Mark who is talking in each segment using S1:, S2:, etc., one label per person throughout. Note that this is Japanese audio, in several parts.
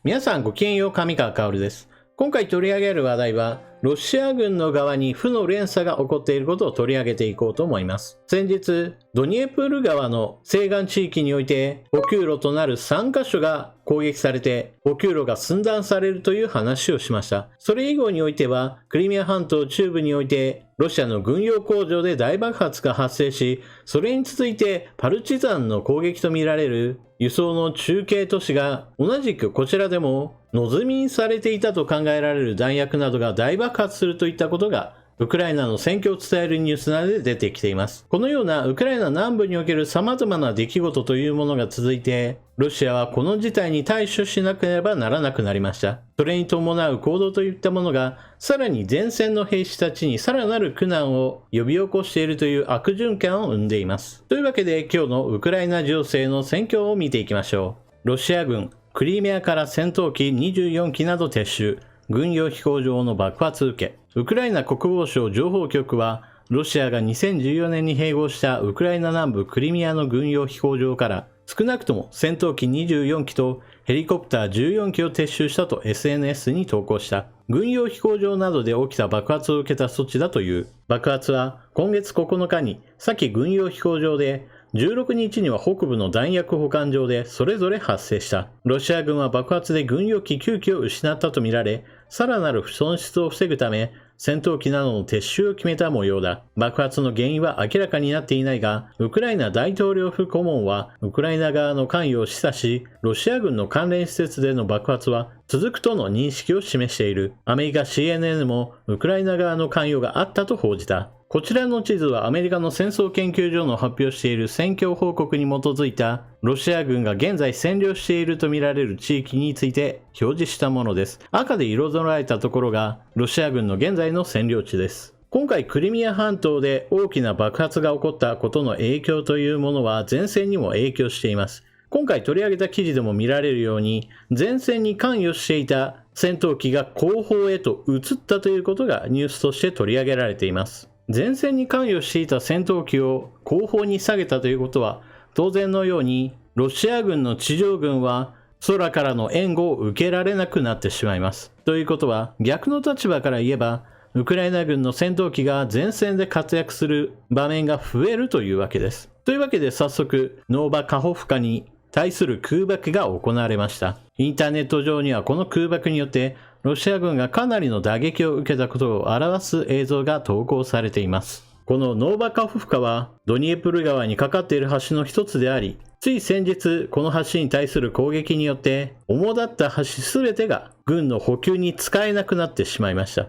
S1: 皆さんごきげんよう、上川薫です。今回取り上げる話題は、ロシア軍の側に負の連鎖が起こっていることを取り上げていこうと思います。先日、ドニエプル川の西岸地域において、補給路となる3カ所が攻撃されて、補給路が寸断されるという話をしました。それ以後においては、クリミア半島中部において、ロシアの軍用工場で大爆発が発生し、それに続いてパルチザンの攻撃とみられる輸送の中継都市が同じくこちらでも望みにされていたと考えられる弾薬などが大爆発するといったことがウクライナの戦況を伝えるニュースなどで出てきています。このようなウクライナ南部における様々な出来事というものが続いて、ロシアはこの事態に対処しなければならなくなりました。それに伴う行動といったものが、さらに前線の兵士たちにさらなる苦難を呼び起こしているという悪循環を生んでいます。というわけで今日のウクライナ情勢の戦況を見ていきましょう。ロシア軍、クリミアから戦闘機24機など撤収。軍用飛行場の爆発受け。ウクライナ国防省情報局は、ロシアが2014年に併合したウクライナ南部クリミアの軍用飛行場から少なくとも戦闘機24機とヘリコプター14機を撤収したと SNS に投稿した。軍用飛行場などで起きた爆発を受けた措置だという。爆発は今月9日に先軍用飛行場で16日には北部の弾薬保管場でそれぞれ発生した。ロシア軍は爆発で軍用機9機を失ったとみられ、さらなる損失を防ぐため、戦闘機などの撤収を決めた模様だ。爆発の原因は明らかになっていないが、ウクライナ大統領府顧問は、ウクライナ側の関与を示唆し、ロシア軍の関連施設での爆発は続くとの認識を示している。アメリカ CNN も、ウクライナ側の関与があったと報じた。こちらの地図はアメリカの戦争研究所の発表している戦況報告に基づいたロシア軍が現在占領しているとみられる地域について表示したものです。赤で彩られたところがロシア軍の現在の占領地です。今回クリミア半島で大きな爆発が起こったことの影響というものは前線にも影響しています。今回取り上げた記事でも見られるように前線に関与していた戦闘機が後方へと移ったということがニュースとして取り上げられています。前線に関与していた戦闘機を後方に下げたということは、当然のようにロシア軍の地上軍は空からの援護を受けられなくなってしまいます。ということは、逆の立場から言えば、ウクライナ軍の戦闘機が前線で活躍する場面が増えるというわけです。というわけで早速、ノーバカホフカに対する空爆が行われました。インターネット上にはこの空爆によってロシア軍がかなりの打撃を受けたことを表す映像が投稿されています。このノーバカホフカはドニエプル川にかかっている橋の一つであり、つい先日この橋に対する攻撃によって主だった橋すべてが軍の補給に使えなくなってしまいました。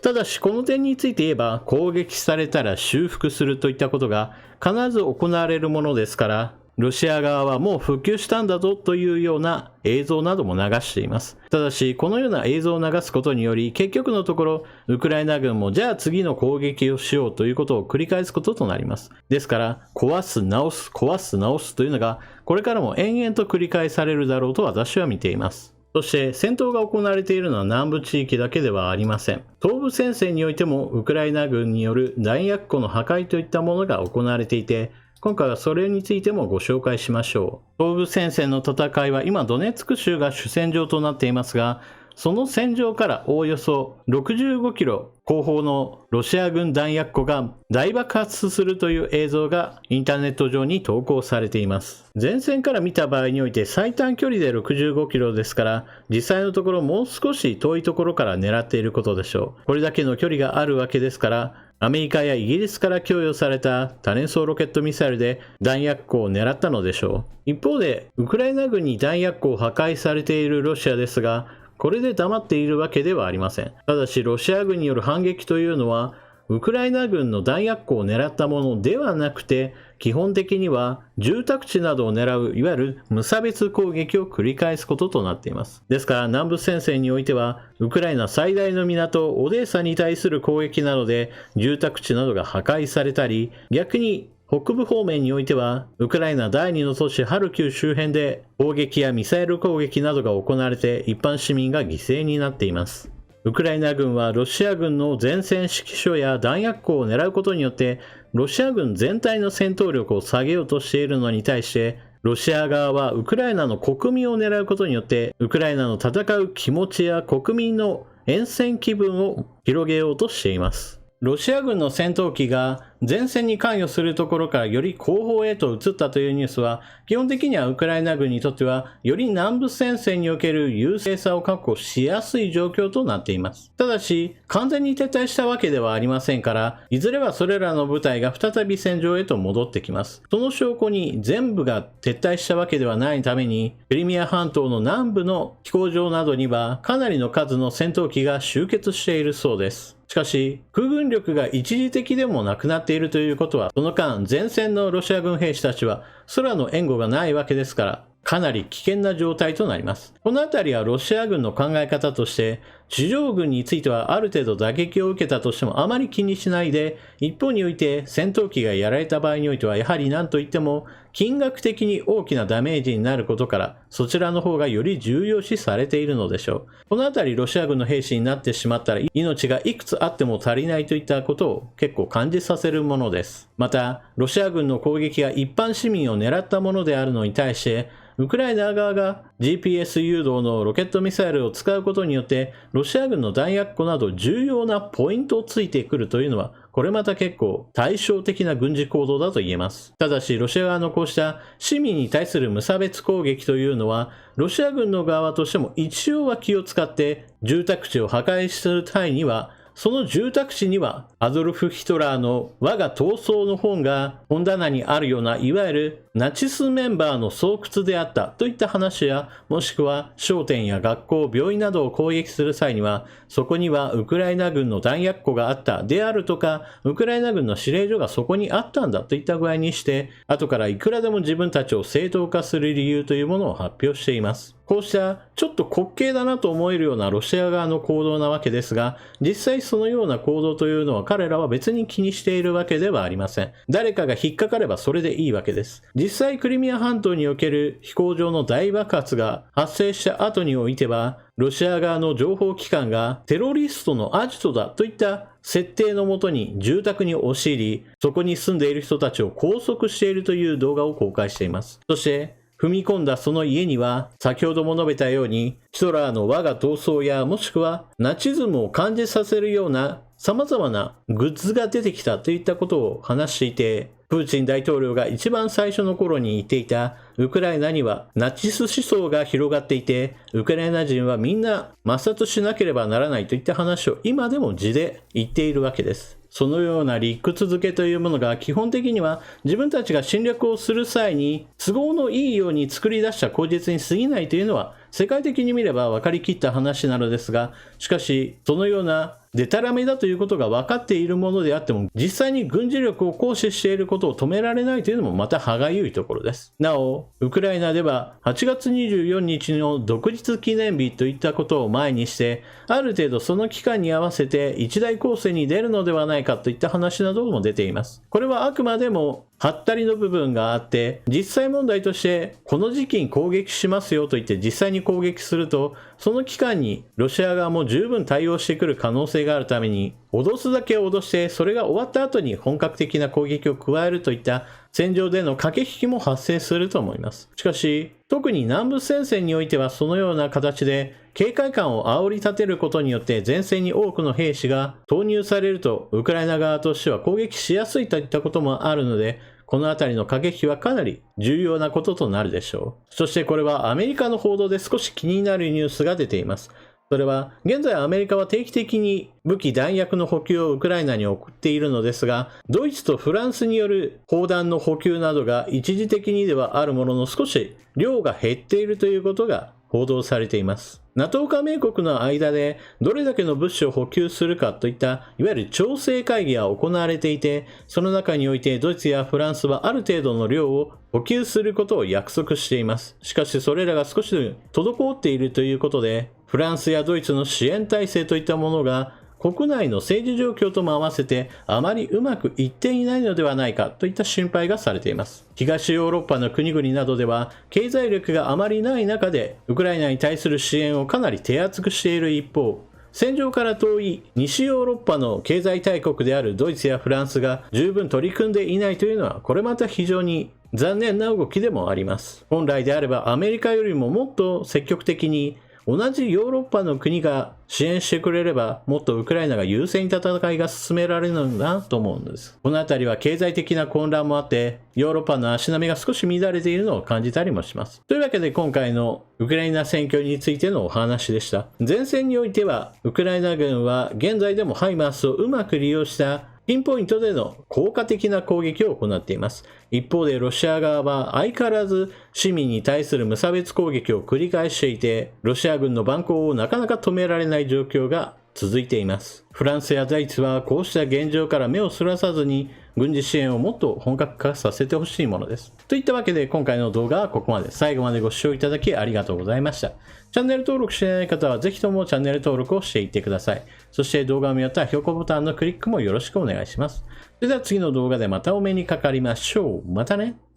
S1: ただしこの点について言えば攻撃されたら修復するといったことが必ず行われるものですから、ロシア側はもう復旧したんだぞというような映像なども流しています。ただし、このような映像を流すことにより、結局のところ、ウクライナ軍もじゃあ次の攻撃をしようということを繰り返すこととなります。ですから、壊す、直す、壊す、直すというのが、これからも延々と繰り返されるだろうと私は見ています。そして戦闘が行われているのは南部地域だけではありません。東部戦線においてもウクライナ軍による弾薬庫の破壊といったものが行われていて、今回はそれについてもご紹介しましょう。東部戦線の戦いは今ドネツク州が主戦場となっていますが、その戦場からおおよそ65キロ後方のロシア軍弾薬庫が大爆発するという映像がインターネット上に投稿されています。前線から見た場合において最短距離で65キロですから、実際のところもう少し遠いところから狙っていることでしょう。これだけの距離があるわけですから、アメリカやイギリスから供与された多連装ロケットミサイルで弾薬庫を狙ったのでしょう。一方で、ウクライナ軍に弾薬庫を破壊されているロシアですが、これで黙っているわけではありません。ただし、ロシア軍による反撃というのは、ウクライナ軍の弾薬庫を狙ったものではなくて、基本的には住宅地などを狙ういわゆる無差別攻撃を繰り返すこととなっています。ですから南部戦線においてはウクライナ最大の港オデーサに対する攻撃などで住宅地などが破壊されたり、逆に北部方面においてはウクライナ第2の都市ハルキウ周辺で砲撃やミサイル攻撃などが行われて一般市民が犠牲になっています。ウクライナ軍はロシア軍の前線指揮所や弾薬庫を狙うことによってロシア軍全体の戦闘力を下げようとしているのに対してロシア側はウクライナの国民を狙うことによって、ウクライナの戦う気持ちや国民の厭戦気分を広げようとしています。ロシア軍の戦闘機が前線に関与するところからより後方へと移ったというニュースは、基本的にはウクライナ軍にとってはより南部戦線における優勢さを確保しやすい状況となっています。ただし、完全に撤退したわけではありませんから、いずれはそれらの部隊が再び戦場へと戻ってきます。その証拠に全部が撤退したわけではないために、クリミア半島の南部の飛行場などにはかなりの数の戦闘機が集結しているそうです。しかし、空軍力が一時的でもなくなっているということは、その間、前線のロシア軍兵士たちは空の援護がないわけですから、かなり危険な状態となります。このあたりはロシア軍の考え方として、地上軍についてはある程度打撃を受けたとしてもあまり気にしないで、一方において戦闘機がやられた場合においてはやはり何といっても金額的に大きなダメージになることから、そちらの方がより重要視されているのでしょう。このあたりロシア軍の兵士になってしまったら命がいくつあっても足りないといったことを結構感じさせるものです。また、ロシア軍の攻撃が一般市民を狙ったものであるのに対して、ウクライナ側が GPS 誘導のロケットミサイルを使うことによってロシア軍の弾薬庫など重要なポイントをついてくるというのは、これまた結構対照的な軍事行動だと言えます。ただしロシア側のこうした市民に対する無差別攻撃というのは、ロシア軍の側としても一応は気を使って住宅地を破壊する際には、その住宅地にはアドルフ・ヒトラーの我が闘争の本が本棚にあるような、いわゆるナチスメンバーの巣窟であったといった話や、もしくは商店や学校、病院などを攻撃する際には、そこにはウクライナ軍の弾薬庫があったであるとか、ウクライナ軍の司令所がそこにあったんだといった具合にして、後からいくらでも自分たちを正当化する理由というものを発表しています。こうしたちょっと滑稽だなと思えるようなロシア側の行動なわけですが、実際そのような行動というのは彼らは別に気にしているわけではありません。誰かが引っかかればそれでいいわけです。実際クリミア半島における飛行場の大爆発が発生した後においては、ロシア側の情報機関がテロリストのアジトだといった設定のもとに住宅に押し入り、そこに住んでいる人たちを拘束しているという動画を公開しています。そして踏み込んだその家には、先ほども述べたようにヒトラーの我が闘争や、もしくはナチズムを感じさせるような様々なグッズが出てきたといったことを話していて、プーチン大統領が一番最初の頃に言っていたウクライナにはナチス思想が広がっていて、ウクライナ人はみんな抹殺しなければならないといった話を今でも字で言っているわけです。そのような理屈付けというものが基本的には自分たちが侵略をする際に都合のいいように作り出した口実に過ぎないというのは世界的に見れば分かりきった話なのですが、しかしそのようなデタラメだということが分かっているものであっても、実際に軍事力を行使していることを止められないというのもまた歯がゆいところです。なお、ウクライナでは8月24日の独立記念日といったことを前にして、ある程度その期間に合わせて一大攻勢に出るのではないかといった話なども出ています。これはあくまでもはったりの部分があって、実際問題としてこの時期に攻撃しますよと言って実際に攻撃すると、その期間にロシア側も十分対応してくる可能性があるために、脅すだけ脅してそれが終わった後に本格的な攻撃を加えるといった戦場での駆け引きも発生すると思います。しかし特に南部戦線においてはそのような形で警戒感を煽り立てることによって前線に多くの兵士が投入されると、ウクライナ側としては攻撃しやすいといったこともあるので、このあたりの駆け引きはかなり重要なこととなるでしょう。そしてこれはアメリカの報道で少し気になるニュースが出ています。それは現在アメリカは定期的に武器弾薬の補給をウクライナに送っているのですが、ドイツとフランスによる砲弾の補給などが一時的にではあるものの少し量が減っているということが報道されています。NATO 加盟国の間でどれだけの物資を補給するかといったいわゆる調整会議が行われていて、その中においてドイツやフランスはある程度の量を補給することを約束しています。しかしそれらが少し滞っているということで、フランスやドイツの支援体制といったものが国内の政治状況とも合わせてあまりうまくいっていないのではないかといった心配がされています。東ヨーロッパの国々などでは経済力があまりない中でウクライナに対する支援をかなり手厚くしている一方、戦場から遠い西ヨーロッパの経済大国であるドイツやフランスが十分取り組んでいないというのは、これまた非常に残念な動きでもあります。本来であればアメリカよりももっと積極的に同じヨーロッパの国が支援してくれれば、もっとウクライナが優勢に戦いが進められるのだなと思うんです。このあたりは経済的な混乱もあって、ヨーロッパの足並みが少し乱れているのを感じたりもします。というわけで今回のウクライナ戦況についてのお話でした。前線においては、ウクライナ軍は現在でもハイマースをうまく利用したピンポイントでの効果的な攻撃を行っています。一方でロシア側は相変わらず市民に対する無差別攻撃を繰り返していて、ロシア軍の蛮行をなかなか止められない状況が続いています。フランスやドイツはこうした現状から目をそらさずに軍事支援をもっと本格化させてほしいものです。といったわけで今回の動画はここまで。最後までご視聴いただきありがとうございました。チャンネル登録していない方はぜひともチャンネル登録をしていってください。そして動画を見終わったら評価ボタンのクリックもよろしくお願いします。それでは次の動画でまたお目にかかりましょう。またね。